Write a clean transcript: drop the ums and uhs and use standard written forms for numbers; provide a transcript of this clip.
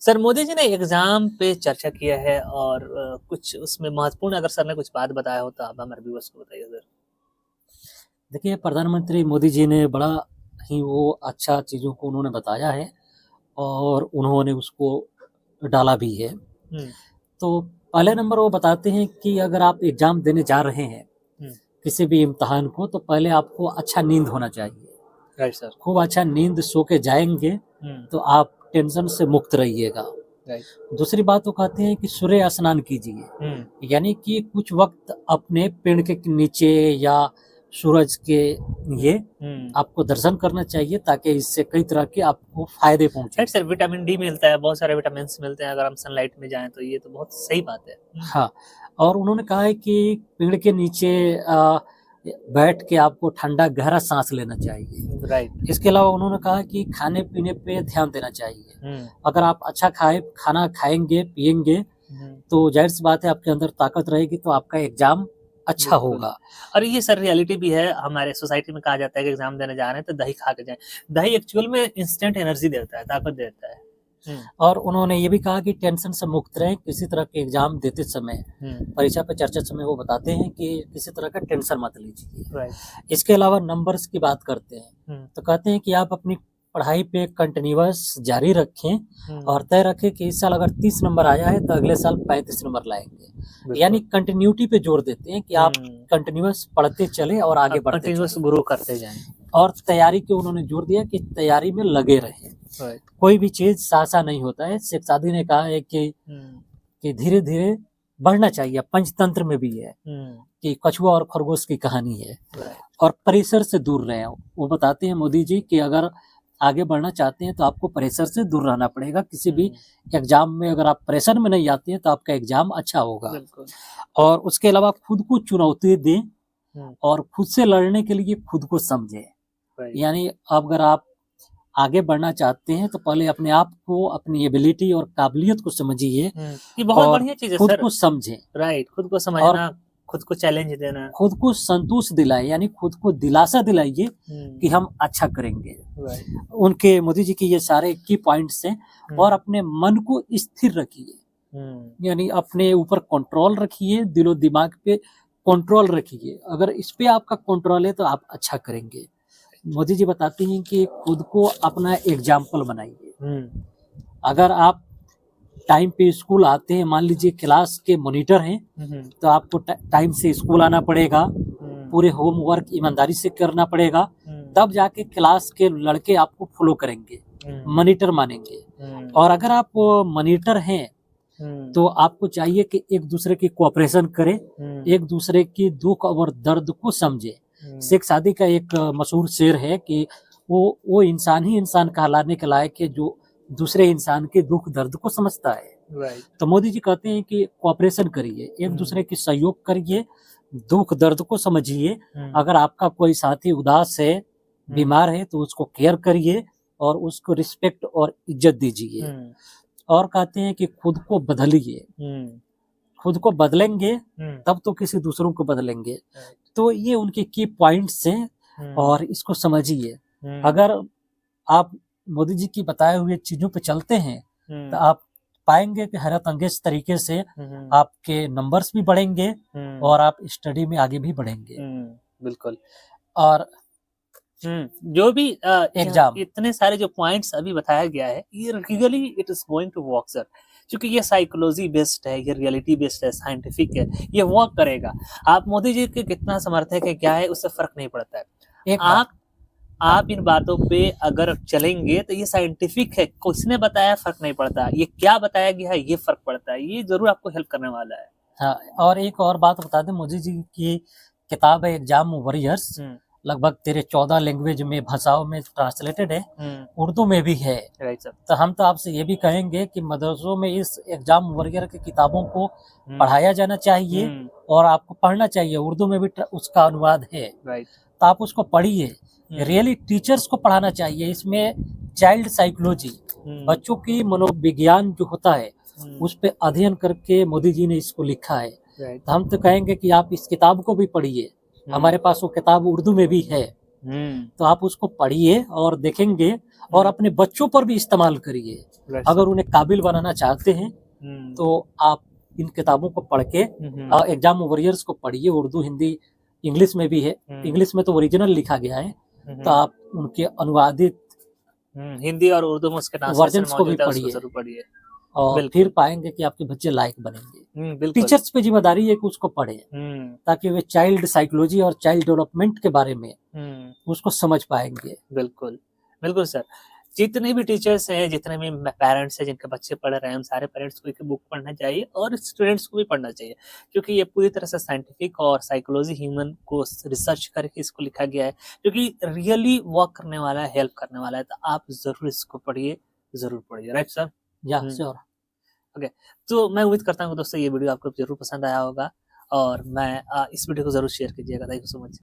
Sir Modi ji ने exam पे चर्चा किया है और कुछ उसमें महत्वपूर्ण अगर सर ने कुछ बात बताया हो तो आप हमारे व्यूअर्स को बताइए सर। देखिए, प्रधानमंत्री मोदी जी ने बड़ा ही वो अच्छा चीज़ों को उन्होंने बताया है और उन्होंने उसको डाला भी है। हुँ, तो पहले नंबर वो बताते हैं कि अगर आप एग्ज़ाम देने जा रहे हैं, हुँ, किसी भी इम्तिहान को, तो पहले आपको अच्छा नींद होना चाहिए। Right sir. खूब अच्छा नींद सो के जाएँगे, हुँ, तो आप टेंशन से मुक्त रहिएगा। राइट। दूसरी बात वो कहते हैं कि सूर्य स्नान कीजिए, हुँ, यानी कि कुछ वक़्त अपने पेड़ के नीचे या सूरज के ये हुँ, आपको दर्शन करना चाहिए, ताकि इससे कई तरह के आपको फ़ायदे राइट पहुँचेंगे। सर, विटामिन डी मिलता है, बहुत सारे विटामिन्स मिलते हैं अगर हम सनलाइट में जाएँ तो ये तो बहुत सही बात है। हुँ, हाँ, और उन्होंने कहा है कि पेड़ के नीचे बैठ के आपको ठंडा गहरा साँस लेना चाहिए। राइट। इसके अलावा उन्होंने कहा कि खाने-पीने पे ध्यान देना चाहिए। हुँ, अगर आप अच्छा खाना खाएँगे, पिएँगे, हुँ, तो ज़ाहिर-सी बात है आपके अंदर ताकत रहेगी, तो आपका एग्ज़ाम अच्छा बिल्कुल। होगा। और ये सर रियलिटी भी है, हमारे सोसाइटी में कहा जाता है कि एग्ज़ाम देने जा रहे हैं तो दही खा के जाएँ। दही एक्चुअल में इंस्टेंट एनर्जी देता है, ताकत देता है। हुँ, और उन्होंने ये भी कहा कि टेंशन से मुक्त रहें, किसी तरह के एग्ज़ाम देते समय, हुँ, परीक्षा पे चर्चा समय वो बताते हैं कि किसी तरह का टेंशन मत लीजिए। राइट। इसके अलावा नंबर्स की बात करते हैं, हुँ, तो कहते हैं कि आप अपनी पढ़ाई पे कंटिन्यूअस जारी रखें हुँ, और तय रखें कि इस साल अगर 30 नंबर आया है, तो अगले साल 35 नंबर लाएँगे। यानी बिल्कुल। कंटिन्यूटी पे जोर देते हैं कि आप हुँ। कंटिन्यूअस पढ़ते चलें और आगे आप बढ़ते कंटिन्यूअस चलें। ग्रो करते जाएँ। और तैयारी पे उन्होंने जोर दिया कि तैयारी में लगे रहें। राइट। कोई भी चीज़ साझा नहीं होता है। शेख सादी ने कहा है हुँ, कि धीरे-धीरे बढ़ना चाहिए, पंचतंत्र में भी है हुँ, कि कछुआ और खरगोश की कहानी है। राइट। और प्रेशर से दूर रहें। वो बताते हैं मोदी जी कि अगर आगे बढ़ना चाहते हैं तो आपको प्रेशर से दूर रहना पड़ेगा। किसी भी हुँ, एग्ज़ाम में अगर आप प्रेशर में नहीं आते हैं तो आपका एग्ज़ाम अच्छा होगा। बिल्कुल। और उसके अलावा खुद को चुनौती दें हुँ, और खुद से लड़ने के लिए खुद को समझें। राइट। यानी अगर आप आगे बढ़ना चाहते हैं तो पहले अपने आप को, अपनी एबिलिटी और काबिलियत को समझिए हुँ, ये बहुत और बढ़िया चीज़ है खुद सर। को समझें राइट, खुद को और समझना, खुद को चैलेंज देना। खुद को संतुष्ट दिलाएँ, यानी खुद को दिलासा दिलाइए हुँ, कि हम अच्छा करेंगे। राइट। उनके मोदी जी के ये सारे की पॉइंट्स हैं। हुँ, और अपने मन को स्थिर रखिए, हुँ, यानी अपने ऊपर कंट्रोल रखिए, दिलो-दिमाग पे कंट्रोल रखिए। अगर इस पे आपका कंट्रोल है तो आप अच्छा करेंगे। मोदी जी बताती हैं कि खुद को अपना एग्ज़ाम्पल बनाइए। हुँ, अगर आप टाइम पे स्कूल आते हैं, मान लीजिए क्लास के मॉनिटर हैं, हुँ, हुँ, तो आपको टाइम से स्कूल आना पड़ेगा, हुँ, पूरे होमवर्क ईमानदारी से करना पड़ेगा, हुँ, तब जाके क्लास के लड़के आपको फॉलो करेंगे, हुँ, मॉनिटर मानेंगे। हुँ, और अगर आप मॉनिटर हैं, हुँ, तो आपको चाहिए कि एक-दूसरे की कोऑपरेशन करें, हुँ, एक-दूसरे की दुःख और दर्द को समझें। हुँ, शेख सादी का एक मशहूर शेर है कि वो इंसान ही इंसान कहलाने के लायक है जो दूसरे इंसान के दुःख दर्द को समझता है। राइट। तो मोदी जी कहते हैं कि कोऑपरेशन करिए, हुँ, एक-दूसरे की सहयोग करिए, दुःख दर्द को समझिए। हुँ, अगर आपका कोई साथी उदास है, हुँ, बीमार है, तो उसको केयर करिए और उसको रिस्पेक्ट और इज़्ज़त दीजिए। हुँ, और कहते हैं कि खुद को बदलिए, हुँ, खुद को बदलेंगे हुँ, तब तो किसी दूसरों को बदलेंगे। राइट। तो ये उनके की पॉइंट्स हैं हुँ, और इसको समझिए। हुँ, अगर आप मोदी जी की बताए हुए चीज़ों पे चलते हैं, तो हुँ, आप पाएँगे कि हैरत-अंगेज़ तरीके से हुँ, हुँ, आपके नंबर्स भी बढ़ेंगे हुँ, और आप स्टडी में आगे भी बढ़ेंगे। हुँ, बिल्कुल। और हुँ, जो भी यह एग्ज़ाम इतने सारे जो पॉइंट्स अभी बताया गया है, ये really it is going to work sir. क्योंकि ये साइकोलॉजी बेस्ड है, ये रियलिटी बेस्ड है, साइंटिफिक है, ये वर्क करेगा। आप मोदी जी के कितना समर्थक है, क्या है, उससे फ़र्क नहीं पड़ता है। एक बात आप आप इन बातों पे अगर चलेंगे तो ये साइंटिफिक है, किसने बताया फ़र्क नहीं पड़ता। ये क्या बताया गया है, ये फ़र्क पड़ता है। ये ज़रूर आपको हेल्प करने वाला है। हाँ, और एक और बात बता दें, मोदी जी की किताब है एग्ज़ाम वॉरियर्स, हुँ, लगभग तेरे 14 लैंग्वेज में, भाषाओं में ट्रांसलेटेड है, हुँ, उर्दू में भी है। Right sir. तो हम तो आपसे ये भी कहेंगे कि मदरसों में इस एग्ज़ाम वॉरियर की किताबों को हुँ, पढ़ाया जाना चाहिए हुँ, और आपको पढ़ना चाहिए। उर्दू में भी उसका अनुवाद है, राइट। तो आप उसको पढ़िए। हुँ, रियली टीचर्स को पढ़ाना चाहिए। इसमें चाइल्ड साइकोलॉजी, हुँ, बच्चों की मनोविज्ञान जो होता है, हुँ, उस पे अध्ययन करके मोदी जी ने इसको लिखा है। राइट। तो हम तो कहेंगे कि आप इस किताब को भी पढ़िए। हुँ, हमारे पास वो किताब उर्दू में भी है। तो आप उसको पढ़िए और देखेंगे और अपने बच्चों पर भी इस्तेमाल करिए। अगर उन्हें काबिल बनाना चाहते हैं तो आप इन किताबों को पढ़ के एग्जाम वॉरियर्स को पढ़िए। उर्दू, हिंदी, इंग्लिश में भी है। इंग्लिश में तो ओरिजिनल लिखा गया है, तो आप उनके अनुवादित हिंदी और उर्दू में उसके ट्रांसलेशन वर्जन्स को भी मौजूद है, उसको पढ़िए जरूर पढ़िए। और बिल्कुल। फिर पाएंगे कि आपके बच्चे लायक बनेंगे। बिल्कुल। टीचर्स पे जिम्मेदारी है कि उसको पढ़े ताकि वे चाइल्ड साइकोलॉजी और चाइल्ड डेवलपमेंट के बारे में उसको समझ पाएंगे। बिल्कुल बिल्कुल सर। जितने भी टीचर्स हैं, जितने भी पेरेंट्स हैं जिनके बच्चे पढ़ रहे हैं, उन सारे पेरेंट्स को एक बुक पढ़ना चाहिए और स्टूडेंट्स को भी पढ़ना चाहिए, क्योंकि ये पूरी तरह से साइंटिफिक और साइकोलॉजी ह्यूमन को रिसर्च करके इसको लिखा गया है, क्योंकि रियली वर्क करने वाला है, हेल्प करने वाला है। तो आप जरूर इसको पढ़िए, जरूर पढ़िए। Right sir? या श्योर। ओके, तो मैं उम्मीद करता हूँ दोस्तों ये वीडियो आपको जरूर पसंद आया होगा और मैं इस वीडियो को जरूर शेयर कीजिएगा। Thank you so much.